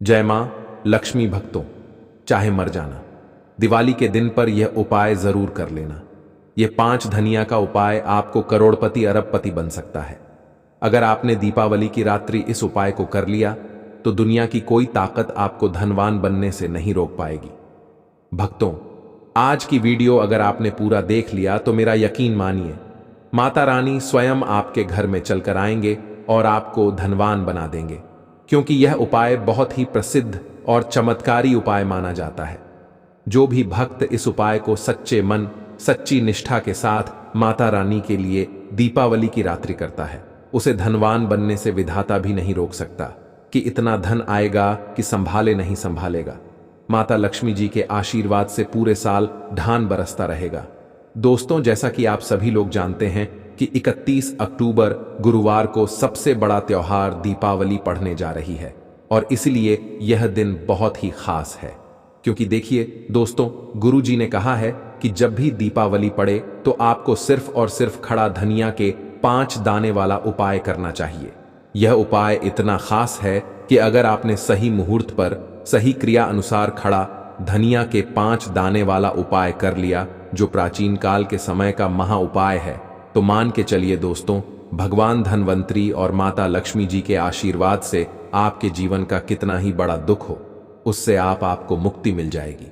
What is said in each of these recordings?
जय मां लक्ष्मी भक्तों, चाहे मर जाना, दिवाली के दिन पर यह उपाय जरूर कर लेना। यह 5 धनिया का उपाय आपको करोड़पति अरबपति बन सकता है। अगर आपने दीपावली की रात्रि इस उपाय को कर लिया तो दुनिया की कोई ताकत आपको धनवान बनने से नहीं रोक पाएगी। भक्तों, आज की वीडियो अगर आपने पूरा देख लिया तो मेरा यकीन मानिए, माता रानी स्वयं आपके घर में चलकर आएंगे और आपको धनवान बना देंगे, क्योंकि यह उपाय बहुत ही प्रसिद्ध और चमत्कारी उपाय माना जाता है। जो भी भक्त इस उपाय को सच्चे मन, सच्ची निष्ठा के साथ माता रानी के लिए दीपावली की रात्रि करता है, उसे धनवान बनने से विधाता भी नहीं रोक सकता कि इतना धन आएगा कि संभाले नहीं संभालेगा। माता लक्ष्मी जी के आशीर्वाद से पूरे साल धान बरसता रहेगा। दोस्तों, जैसा कि आप सभी लोग जानते हैं कि 31 अक्टूबर गुरुवार को सबसे बड़ा त्योहार दीपावली पड़ने जा रही है और इसलिए यह दिन बहुत ही खास है। क्योंकि देखिए दोस्तों, गुरु जी ने कहा है कि जब भी दीपावली पड़े तो आपको सिर्फ और सिर्फ खड़ा धनिया के 5 दाने वाला उपाय करना चाहिए। यह उपाय इतना खास है कि अगर आपने सही मुहूर्त पर सही क्रिया अनुसार खड़ा धनिया के 5 दाने वाला उपाय कर लिया, जो प्राचीन काल के समय का महा उपाय है, तो मान के चलिए दोस्तों, भगवान धनवंतरी और माता लक्ष्मी जी के आशीर्वाद से आपके जीवन का कितना ही बड़ा दुख हो, उससे आपको मुक्ति मिल जाएगी।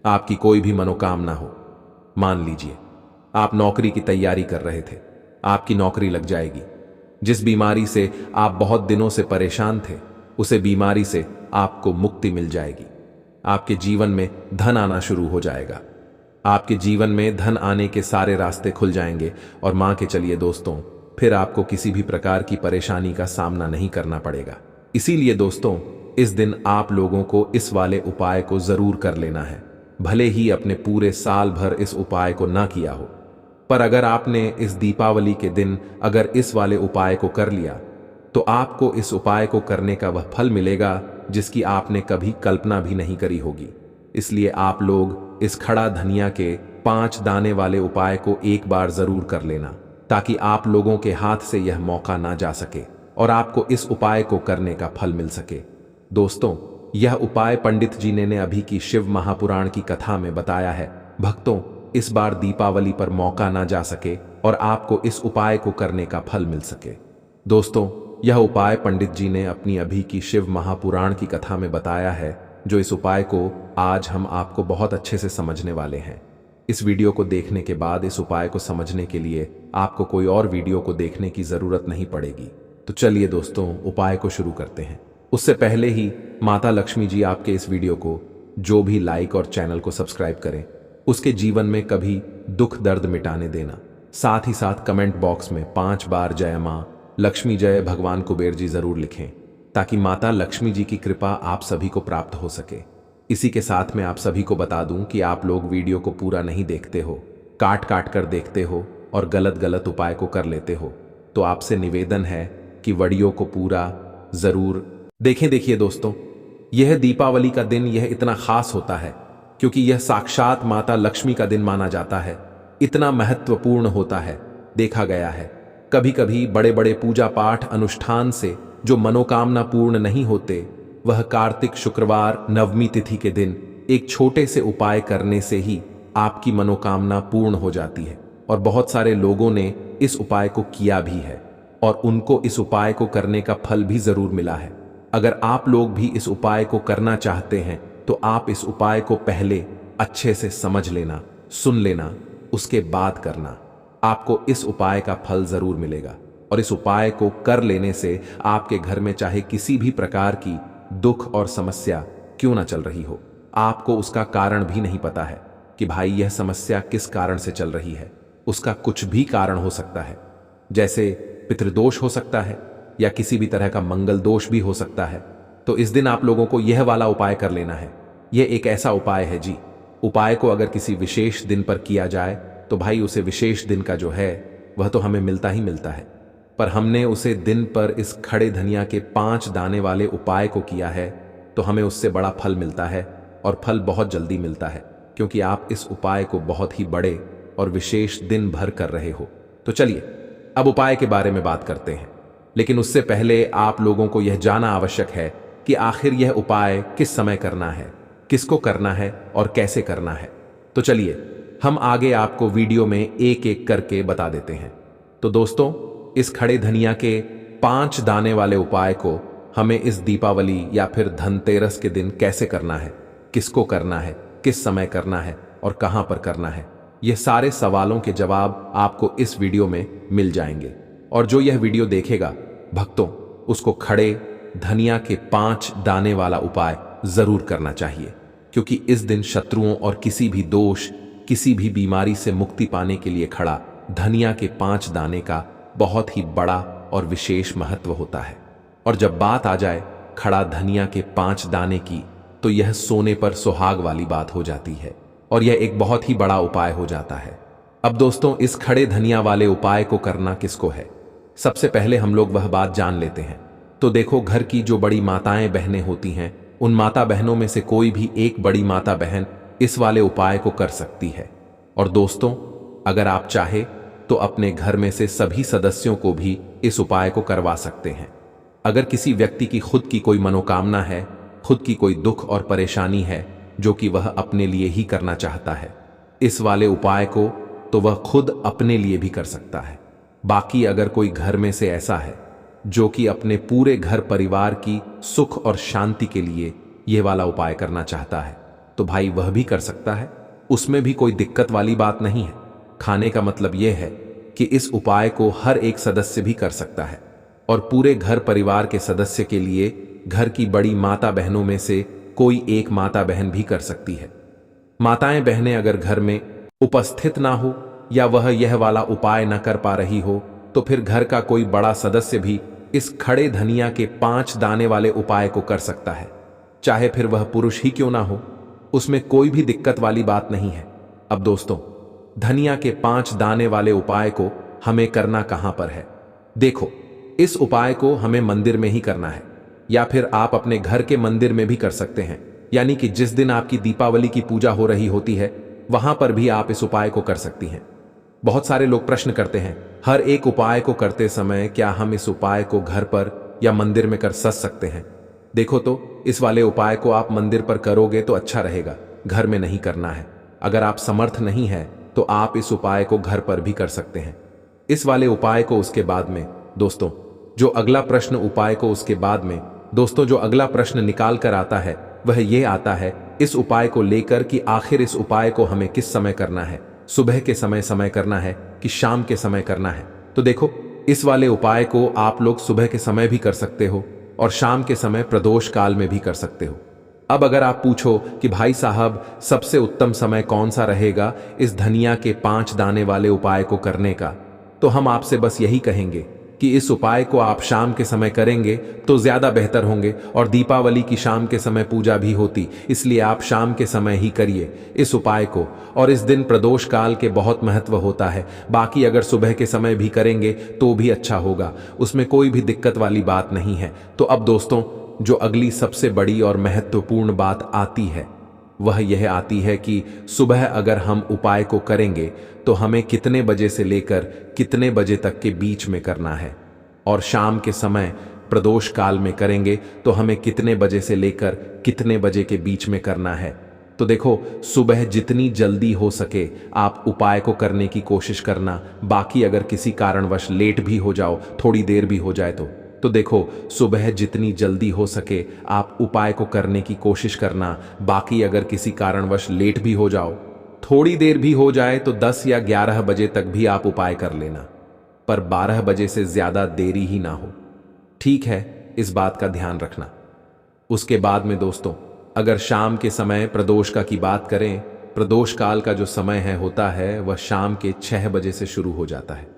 आपकी कोई भी मनोकामना हो, मान लीजिए आप नौकरी की तैयारी कर रहे थे, आपकी नौकरी लग जाएगी। जिस बीमारी से आप बहुत दिनों से परेशान थे, उसे बीमारी से आपको मुक्ति मिल जाएगी। आपके जीवन में धन आना शुरू हो जाएगा। आपके जीवन में धन आने के सारे रास्ते खुल जाएंगे और मान के चलिए दोस्तों, फिर आपको किसी भी प्रकार की परेशानी का सामना नहीं करना पड़ेगा। इसीलिए दोस्तों, इस दिन आप लोगों को इस वाले उपाय को जरूर कर लेना है। भले ही अपने पूरे साल भर इस उपाय को ना किया हो, पर अगर आपने इस दीपावली के दिन अगर इस वाले उपाय को कर लिया तो आपको इस उपाय को करने का वह फल मिलेगा जिसकी आपने कभी कल्पना भी नहीं करी होगी। इसलिए आप लोग इस खड़ा धनिया के 5 दाने वाले उपाय को एक बार जरूर कर लेना, ताकि आप लोगों के हाथ से यह मौका ना जा सके और आपको इस उपाय को करने का फल मिल सके। दोस्तों, यह उपाय पंडित जी ने अभी की शिव महापुराण की कथा में बताया है। भक्तों, इस बार दीपावली पर मौका ना जा सके और आपको इस उपाय को करने का फल मिल सके। दोस्तों, यह उपाय पंडित जी ने अपनी अभी की शिव महापुराण की कथा में बताया है, जो इस उपाय को आज हम आपको बहुत अच्छे से समझने वाले हैं। इस वीडियो को देखने के बाद इस उपाय को समझने के लिए आपको कोई और वीडियो को देखने की जरूरत नहीं पड़ेगी। तो चलिए दोस्तों, उपाय को शुरू करते हैं। उससे पहले ही माता लक्ष्मी जी आपके इस वीडियो को जो भी लाइक और चैनल को सब्सक्राइब करें, उसके जीवन में कभी दुख दर्द मिटाने देना। साथ ही साथ कमेंट बॉक्स में 5 बार जय मां लक्ष्मी जय भगवान कुबेर जी जरूर लिखें, ताकि माता लक्ष्मी जी की कृपा आप सभी को प्राप्त हो सके। इसी के साथ में आप सभी को बता दूं कि आप लोग वीडियो को पूरा नहीं देखते हो, काट काट कर देखते हो और गलत गलत उपाय को कर लेते हो, तो आपसे निवेदन है कि वीडियो को पूरा जरूर देखें। देखिए दोस्तों, यह दीपावली का दिन यह इतना खास होता है क्योंकि यह साक्षात माता लक्ष्मी का दिन माना जाता है। इतना महत्वपूर्ण होता है। देखा गया है कभी कभी बड़े बड़े पूजा पाठ अनुष्ठान से जो मनोकामना पूर्ण नहीं होते, वह कार्तिक शुक्रवार नवमी तिथि के दिन एक छोटे से उपाय करने से ही आपकी मनोकामना पूर्ण हो जाती है। और बहुत सारे लोगों ने इस उपाय को किया भी है और उनको इस उपाय को करने का फल भी जरूर मिला है। अगर आप लोग भी इस उपाय को करना चाहते हैं तो आप इस उपाय को पहले अच्छे से समझ लेना, सुन लेना, उसके बाद करना। आपको इस उपाय का फल जरूर मिलेगा और इस उपाय को कर लेने से आपके घर में चाहे किसी भी प्रकार की दुख और समस्या क्यों ना चल रही हो, आपको उसका कारण भी नहीं पता है कि भाई यह समस्या किस कारण से चल रही है। उसका कुछ भी कारण हो सकता है, जैसे पितृदोष हो सकता है या किसी भी तरह का मंगल दोष भी हो सकता है। तो इस दिन आप लोगों को यह वाला उपाय कर लेना है। यह एक ऐसा उपाय है जी, उपाय को अगर किसी विशेष दिन पर किया जाए तो भाई उसे विशेष दिन का जो है वह तो हमें मिलता ही मिलता है, पर हमने उसे दिन पर इस खड़े धनिया के 5 दाने वाले उपाय को किया है तो हमें उससे बड़ा फल मिलता है और फल बहुत जल्दी मिलता है, क्योंकि आप इस उपाय को बहुत ही बड़े और विशेष दिन भर कर रहे हो। तो चलिए अब उपाय के बारे में बात करते हैं, लेकिन उससे पहले आप लोगों को यह जानना आवश्यक है कि कि आखिर यह उपाय किस समय करना है, किसको करना है और कैसे करना है। तो चलिए हम आगे आपको वीडियो में एक एक करके बता देते हैं। तो दोस्तों, इस खड़े धनिया के 5 दाने वाले उपाय को हमें इस दीपावली या फिर धनतेरस के दिन कैसे करना है, किसको करना है, किस समय करना है और कहां पर करना है, यह सारे सवालों के जवाब आपको इस वीडियो में मिल जाएंगे। और जो यह वीडियो देखेगा भक्तों, उसको खड़े धनिया के 5 दाने वाला उपाय जरूर करना चाहिए, क्योंकि इस दिन शत्रुओं और किसी भी दोष, किसी भी बीमारी से मुक्ति पाने के लिए खड़ा धनिया के 5 दाने का बहुत ही बड़ा और विशेष महत्व होता है। और जब बात आ जाए खड़ा धनिया के 5 दाने की, तो यह सोने पर सुहाग वाली बात हो जाती है और यह एक बहुत ही बड़ा उपाय हो जाता है। अब दोस्तों, इस खड़े धनिया वाले उपाय को करना किसको है, सबसे पहले हम लोग वह बात जान लेते हैं। तो देखो, घर की जो बड़ी माताएं बहनें होती हैं, उन माता बहनों में से कोई भी एक बड़ी माता बहन इस वाले उपाय को कर सकती है। और दोस्तों, अगर आप चाहे तो अपने घर में से सभी सदस्यों को भी इस उपाय को करवा सकते हैं। अगर किसी व्यक्ति की खुद की कोई मनोकामना है, खुद की कोई दुख और परेशानी है जो कि वह अपने लिए ही करना चाहता है, इस वाले उपाय को तो वह खुद अपने लिए भी कर सकता है। बाकी अगर कोई घर में से ऐसा है जो कि अपने पूरे घर परिवार की सुख और शांति के लिए यह वाला उपाय करना चाहता है, तो भाई वह भी कर सकता है, उसमें भी कोई दिक्कत वाली बात नहीं है। खाने का मतलब यह है कि इस उपाय को हर एक सदस्य भी कर सकता है और पूरे घर परिवार के सदस्य के लिए घर की बड़ी माता बहनों में से कोई एक माता बहन भी कर सकती है। माताएं बहनें अगर घर में उपस्थित ना हो या वह यह वाला उपाय न कर पा रही हो, तो फिर घर का कोई बड़ा सदस्य भी इस खड़े धनिया के 5 दाने वाले उपाय को कर सकता है, चाहे फिर वह पुरुष ही क्यों ना हो, उसमें कोई भी दिक्कत वाली बात नहीं है। अब दोस्तों, धनिया के 5 दाने वाले उपाय को हमें करना कहां पर है? देखो, इस उपाय को हमें मंदिर में ही करना है, या फिर आप अपने घर के मंदिर में भी कर सकते हैं। यानी कि जिस दिन आपकी दीपावली की पूजा हो रही होती है, वहां पर भी आप इस उपाय को कर सकती हैं। बहुत सारे लोग प्रश्न करते हैं, हर एक उपाय को करते समय क्या हम इस उपाय को घर पर या मंदिर में कर सकते हैं? देखो, तो इस वाले उपाय को आप मंदिर पर करोगे तो अच्छा रहेगा, घर में नहीं करना है। अगर आप समर्थ नहीं है तो आप इस उपाय को घर पर भी कर सकते हैं। इस वाले उपाय को उसके बाद में दोस्तों, जो अगला प्रश्न उपाय को उसके बाद में दोस्तों जो अगला प्रश्न निकाल कर आता है, वह ये आता है इस उपाय को लेकर कि आखिर इस उपाय को हमें किस समय करना है, सुबह के समय करना है कि शाम के समय करना है। तो देखो, इस वाले उपाय को आप लोग सुबह के समय भी कर सकते हो और शाम के समय प्रदोष काल में भी कर सकते हो। अब अगर आप पूछो कि भाई साहब, सबसे उत्तम समय कौन सा रहेगा इस धनिया के 5 दाने वाले उपाय को करने का, तो हम आपसे बस यही कहेंगे कि इस उपाय को आप शाम के समय करेंगे तो ज्यादा बेहतर होंगे। और दीपावली की शाम के समय पूजा भी होती, इसलिए आप शाम के समय ही करिए इस उपाय को। और इस दिन प्रदोष काल के बहुत महत्व होता है। बाकी अगर सुबह के समय भी करेंगे तो भी अच्छा होगा, उसमें कोई भी दिक्कत वाली बात नहीं है। तो अब दोस्तों, जो अगली सबसे बड़ी और महत्वपूर्ण बात आती है, वह यह आती है कि सुबह अगर हम उपाय को करेंगे तो हमें कितने बजे से लेकर कितने बजे तक के बीच में करना है, और शाम के समय प्रदोष काल में करेंगे तो हमें कितने बजे से लेकर कितने बजे के बीच में करना है। तो देखो, सुबह जितनी जल्दी हो सके आप उपाय को करने की कोशिश करना। बाकी अगर किसी कारणवश लेट भी हो जाओ, थोड़ी देर भी हो जाए तो देखो, सुबह जितनी जल्दी हो सके आप उपाय को करने की कोशिश करना। बाकी अगर किसी कारणवश लेट भी हो जाओ, थोड़ी देर भी हो जाए, तो 10 या 11 बजे तक भी आप उपाय कर लेना, पर 12 बजे से ज्यादा देरी ही ना हो। ठीक है, इस बात का ध्यान रखना। उसके बाद में दोस्तों, अगर शाम के समय प्रदोष का की बात करें, प्रदोष काल का जो समय होता है वह शाम के 6 बजे से शुरू हो जाता है।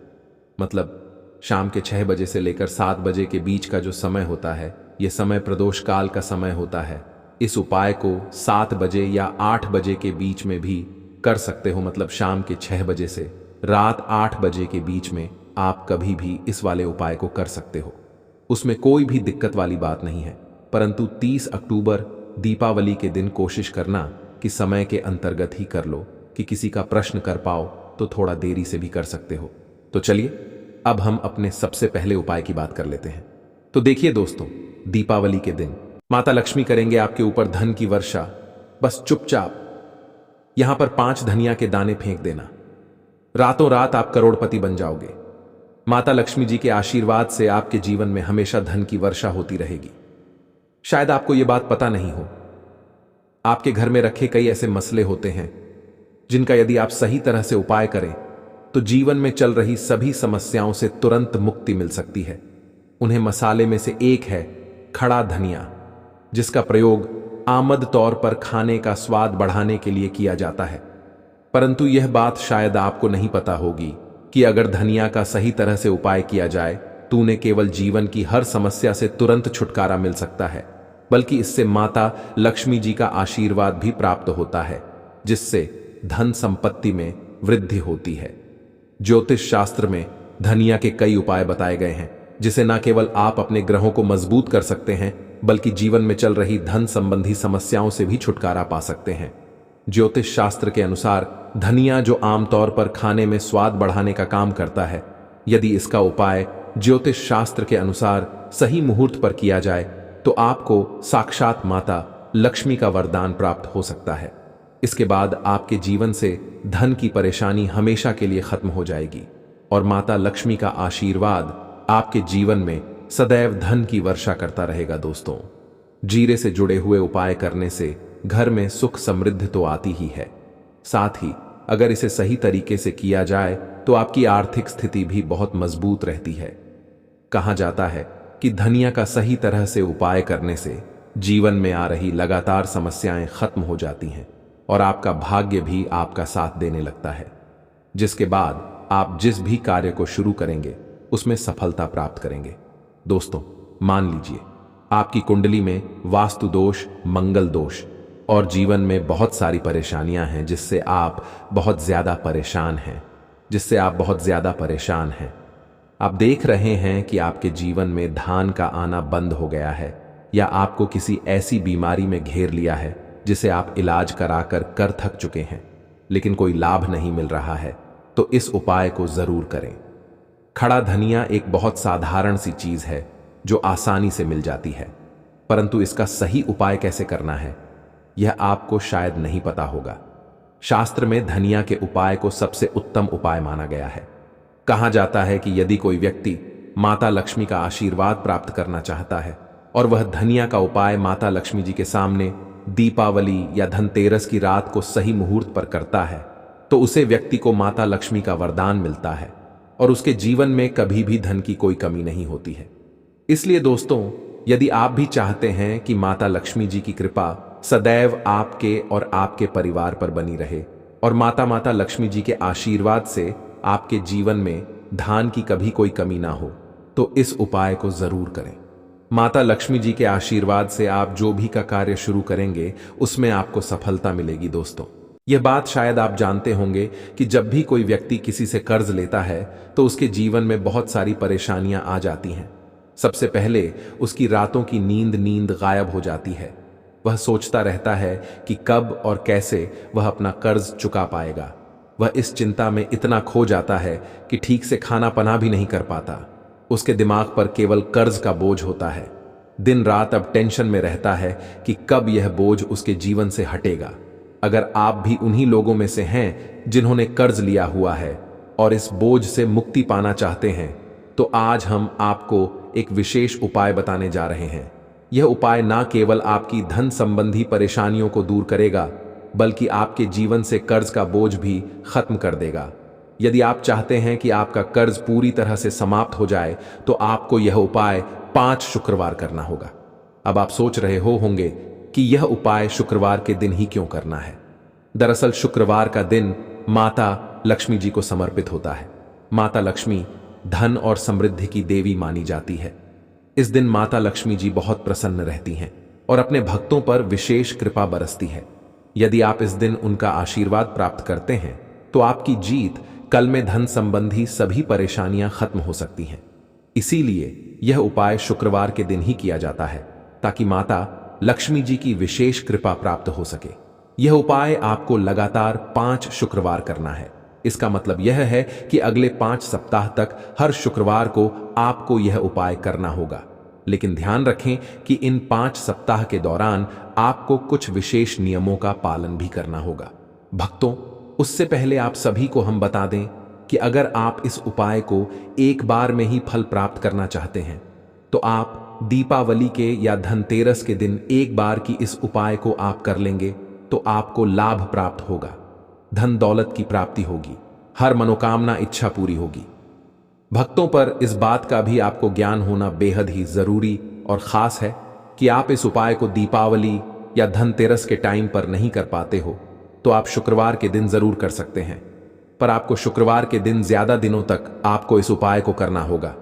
मतलब शाम के 6 बजे से लेकर 7 बजे के बीच का जो समय होता है, यह समय प्रदोष काल का समय होता है। इस उपाय को 7 बजे या 8 बजे के बीच में भी कर सकते हो। मतलब शाम के 6 बजे से रात 8 बजे के बीच में आप कभी भी इस वाले उपाय को कर सकते हो, उसमें कोई भी दिक्कत वाली बात नहीं है। परंतु 30 अक्टूबर दीपावली के दिन कोशिश करना कि समय के अंतर्गत ही कर लो, कि किसी का प्रश्न कर पाओ तो थोड़ा देरी से भी कर सकते हो। तो चलिए अब हम अपने सबसे पहले उपाय की बात कर लेते हैं। तो देखिए दोस्तों, दीपावली के दिन माता लक्ष्मी करेंगे आपके ऊपर धन की वर्षा। बस चुपचाप यहां पर 5 धनिया के दाने फेंक देना। रातों रात आप करोड़पति बन जाओगे। माता लक्ष्मी जी के आशीर्वाद से आपके जीवन में हमेशा धन की वर्षा होती रहेगी। शायद आपको यह बात पता नहीं हो, आपके घर में रखे कई ऐसे मसले होते हैं जिनका यदि आप सही तरह से उपाय करें तो जीवन में चल रही सभी समस्याओं से तुरंत मुक्ति मिल सकती है। उन्हें मसाले में से एक है खड़ा धनिया, जिसका प्रयोग आमद तौर पर खाने का स्वाद बढ़ाने के लिए किया जाता है। परंतु यह बात शायद आपको नहीं पता होगी कि अगर धनिया का सही तरह से उपाय किया जाए तो उन्हें केवल जीवन की हर समस्या से तुरंत छुटकारा मिल सकता है, बल्कि इससे माता लक्ष्मी जी का आशीर्वाद भी प्राप्त होता है, जिससे धन संपत्ति में वृद्धि होती है। ज्योतिष शास्त्र में धनिया के कई उपाय बताए गए हैं, जिसे न केवल आप अपने ग्रहों को मजबूत कर सकते हैं, बल्कि जीवन में चल रही धन संबंधी समस्याओं से भी छुटकारा पा सकते हैं। ज्योतिष शास्त्र के अनुसार धनिया, जो आमतौर पर खाने में स्वाद बढ़ाने का काम करता है, यदि इसका उपाय ज्योतिष शास्त्र के अनुसार सही मुहूर्त पर किया जाए तो आपको साक्षात माता लक्ष्मी का वरदान प्राप्त हो सकता है। इसके बाद आपके जीवन से धन की परेशानी हमेशा के लिए खत्म हो जाएगी और माता लक्ष्मी का आशीर्वाद आपके जीवन में सदैव धन की वर्षा करता रहेगा। दोस्तों, जीरे से जुड़े हुए उपाय करने से घर में सुख समृद्धि तो आती ही है, साथ ही अगर इसे सही तरीके से किया जाए तो आपकी आर्थिक स्थिति भी बहुत मजबूत रहती है। कहा जाता है कि धनिया का सही तरह से उपाय करने से जीवन में आ रही लगातार समस्याएं खत्म हो जाती हैं और आपका भाग्य भी आपका साथ देने लगता है, जिसके बाद आप जिस भी कार्य को शुरू करेंगे उसमें सफलता प्राप्त करेंगे। दोस्तों, मान लीजिए आपकी कुंडली में वास्तु दोष, मंगल दोष और जीवन में बहुत सारी परेशानियां हैं, जिससे आप बहुत ज्यादा परेशान हैं। आप देख रहे हैं कि आपके जीवन में धन का आना बंद हो गया है या आपको किसी ऐसी बीमारी में घेर लिया है जिसे आप इलाज कराकर कर थक चुके हैं, लेकिन कोई लाभ नहीं मिल रहा है, तो इस उपाय को जरूर करें। खड़ा धनिया एक बहुत साधारण सी चीज है जो आसानी से मिल जाती है, परंतु इसका सही उपाय कैसे करना है यह आपको शायद नहीं पता होगा। शास्त्र में धनिया के उपाय को सबसे उत्तम उपाय माना गया है। कहा जाता है कि यदि कोई व्यक्ति माता लक्ष्मी का आशीर्वाद प्राप्त करना चाहता है और वह धनिया का उपाय माता लक्ष्मी जी के सामने दीपावली या धनतेरस की रात को सही मुहूर्त पर करता है, तो उसे व्यक्ति को माता लक्ष्मी का वरदान मिलता है और उसके जीवन में कभी भी धन की कोई कमी नहीं होती है। इसलिए दोस्तों, यदि आप भी चाहते हैं कि माता लक्ष्मी जी की कृपा सदैव आपके और आपके परिवार पर बनी रहे और माता लक्ष्मी जी के आशीर्वाद से आपके जीवन में धन की कभी कोई कमी ना हो, तो इस उपाय को जरूर करें। माता लक्ष्मी जी के आशीर्वाद से आप जो भी का कार्य शुरू करेंगे उसमें आपको सफलता मिलेगी। दोस्तों, यह बात शायद आप जानते होंगे कि जब भी कोई व्यक्ति किसी से कर्ज लेता है तो उसके जीवन में बहुत सारी परेशानियां आ जाती हैं। सबसे पहले उसकी रातों की नींद गायब हो जाती है। वह सोचता रहता है कि कब और कैसे वह अपना कर्ज चुका पाएगा। वह इस चिंता में इतना खो जाता है कि ठीक से खाना पना भी नहीं कर पाता। उसके दिमाग पर केवल कर्ज का बोझ होता है। दिन रात अब टेंशन में रहता है कि कब यह बोझ उसके जीवन से हटेगा। अगर आप भी उन्हीं लोगों में से हैं जिन्होंने कर्ज लिया हुआ है और इस बोझ से मुक्ति पाना चाहते हैं, तो आज हम आपको एक विशेष उपाय बताने जा रहे हैं। यह उपाय ना केवल आपकी धन संबंधी परेशानियों को दूर करेगा, बल्कि आपके जीवन से कर्ज का बोझ भी खत्म कर देगा। यदि आप चाहते हैं कि आपका कर्ज पूरी तरह से समाप्त हो जाए, तो आपको यह उपाय 5 शुक्रवार करना होगा। अब आप सोच रहे होंगे कि यह उपाय शुक्रवार के दिन ही क्यों करना है। दरअसल शुक्रवार का दिन माता लक्ष्मी जी को समर्पित होता है। माता लक्ष्मी धन और समृद्धि की देवी मानी जाती है। इस दिन माता लक्ष्मी जी बहुत प्रसन्न रहती हैं और अपने भक्तों पर विशेष कृपा बरसती है। यदि आप इस दिन उनका आशीर्वाद प्राप्त करते हैं तो आपकी जीत कल में धन संबंधी सभी परेशानियां खत्म हो सकती हैं। इसीलिए यह उपाय शुक्रवार के दिन ही किया जाता है, ताकि माता लक्ष्मी जी की विशेष कृपा प्राप्त हो सके। यह उपाय आपको लगातार 5 शुक्रवार करना है। इसका मतलब यह है कि अगले 5 सप्ताह तक हर शुक्रवार को आपको यह उपाय करना होगा। लेकिन ध्यान रखें कि इन 5 सप्ताह के दौरान आपको कुछ विशेष नियमों का पालन भी करना होगा। भक्तों, उससे पहले आप सभी को हम बता दें कि अगर आप इस उपाय को एक बार में ही फल प्राप्त करना चाहते हैं, तो आप दीपावली के या धनतेरस के दिन एक बार की इस उपाय को आप कर लेंगे तो आपको लाभ प्राप्त होगा, धन दौलत की प्राप्ति होगी, हर मनोकामना इच्छा पूरी होगी। भक्तों, पर इस बात का भी आपको ज्ञान होना बेहद ही जरूरी और खास है कि आप इस उपाय को दीपावली या धनतेरस के टाइम पर नहीं कर पाते हो तो आप शुक्रवार के दिन जरूर कर सकते हैं, पर आपको शुक्रवार के दिन ज्यादा दिनों तक आपको इस उपाय को करना होगा।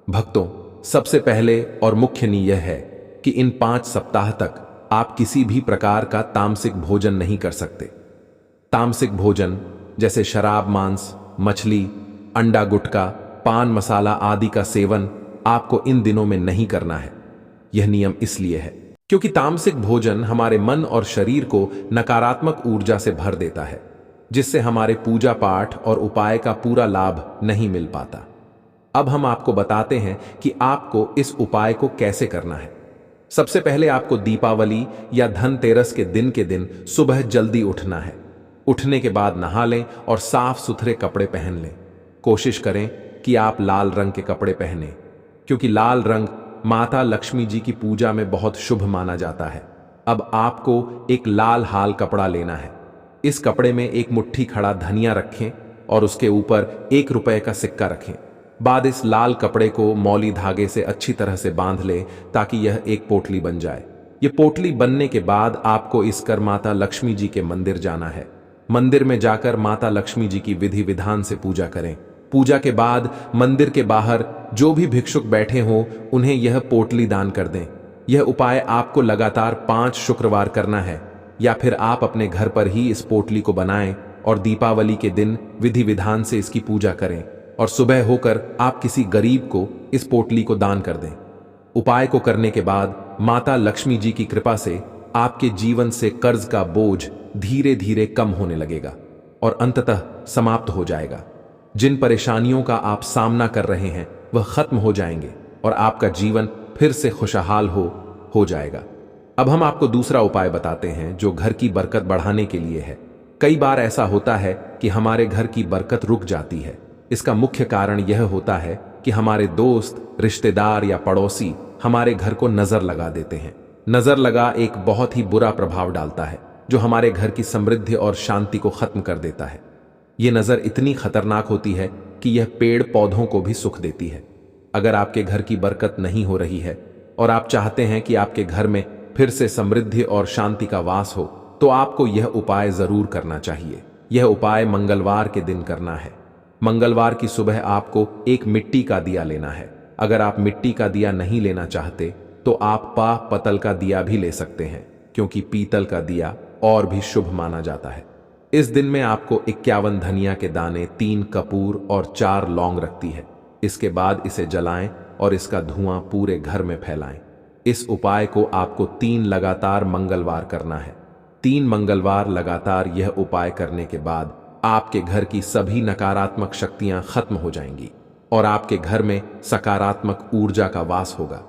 भक्तों, सबसे पहले और मुख्य नियम यह है कि इन 5 सप्ताह तक आप किसी भी प्रकार का तामसिक भोजन नहीं कर सकते। तामसिक भोजन जैसे शराब, मांस, मछली, अंडा, गुटखा, पान मसाला आदि का सेवन आपको इन दिनों में नहीं करना है। यह नियम इसलिए है क्योंकि तामसिक भोजन हमारे मन और शरीर को नकारात्मक ऊर्जा से भर देता है, जिससे हमारे पूजा पाठ और उपाय का पूरा लाभ नहीं मिल पाता। अब हम आपको बताते हैं कि आपको इस उपाय को कैसे करना है। सबसे पहले आपको दीपावली या धनतेरस के दिन सुबह जल्दी उठना है। उठने के बाद नहा लें और साफ सुथरे कपड़े पहन लें। कोशिश करें कि आप लाल रंग के कपड़े पहनें, क्योंकि लाल रंग माता लक्ष्मी जी की पूजा में बहुत शुभ माना जाता है। अब आपको एक लाल हाल कपड़ा लेना है। इस कपड़े में एक मुट्ठी खड़ा धनिया रखें और उसके ऊपर 1 रुपए का सिक्का रखें। बाद इस लाल कपड़े को मौली धागे से अच्छी तरह से बांध लें ताकि यह एक पोटली बन जाए। यह पोटली बनने के बाद आपको इसकर माता लक्ष्मी जी के मंदिर जाना है। मंदिर में जाकर माता लक्ष्मी जी की विधि विधान से पूजा करें। पूजा के बाद मंदिर के बाहर जो भी भिक्षुक बैठे हों उन्हें यह पोटली दान कर दें। यह उपाय आपको लगातार 5 शुक्रवार करना है, या फिर आप अपने घर पर ही इस पोटली को बनाएं और दीपावली के दिन विधि विधान से इसकी पूजा करें और सुबह होकर आप किसी गरीब को इस पोटली को दान कर दें। उपाय को करने के बाद माता लक्ष्मी जी की कृपा से आपके जीवन से कर्ज का बोझ धीरे धीरे कम होने लगेगा और अंततः समाप्त हो जाएगा। जिन परेशानियों का आप सामना कर रहे हैं वह खत्म हो जाएंगे और आपका जीवन फिर से खुशहाल हो जाएगा। अब हम आपको दूसरा उपाय बताते हैं जो घर की बरकत बढ़ाने के लिए है। कई बार ऐसा होता है कि हमारे घर की बरकत रुक जाती है। इसका मुख्य कारण यह होता है कि हमारे दोस्त, रिश्तेदार या पड़ोसी हमारे घर को नजर लगा देते हैं। नजर लगा एक बहुत ही बुरा प्रभाव डालता है जो हमारे घर की समृद्धि और शांति को खत्म कर देता है। यह नजर इतनी खतरनाक होती है कि यह पेड़ पौधों को भी सुख देती है। अगर आपके घर की बरकत नहीं हो रही है और आप चाहते हैं कि आपके घर में फिर से समृद्धि और शांति का वास हो, तो आपको यह उपाय जरूर करना चाहिए। यह उपाय मंगलवार के दिन करना है। मंगलवार की सुबह आपको एक मिट्टी का दिया लेना है। अगर आप मिट्टी का दिया नहीं लेना चाहते तो आप पतल का दिया भी ले सकते हैं, क्योंकि पीतल का दिया और भी शुभ माना जाता है। इस दिन में आपको 51 धनिया के दाने, 3 कपूर और 4 लौंग रखती है। इसके बाद इसे जलाएं और इसका धुआं पूरे घर में फैलाएं। इस उपाय को आपको 3 लगातार मंगलवार करना है। 3 मंगलवार लगातार यह उपाय करने के बाद आपके घर की सभी नकारात्मक शक्तियां खत्म हो जाएंगी और आपके घर में सकारात्मक ऊर्जा का वास होगा।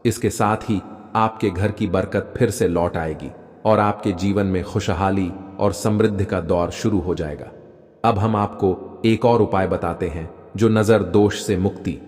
इसके साथ ही आपके घर की बरकत फिर से लौट आएगी और आपके जीवन में खुशहाली और समृद्धि का दौर शुरू हो जाएगा। अब हम आपको एक और उपाय बताते हैं जो नजर दोष से मुक्ति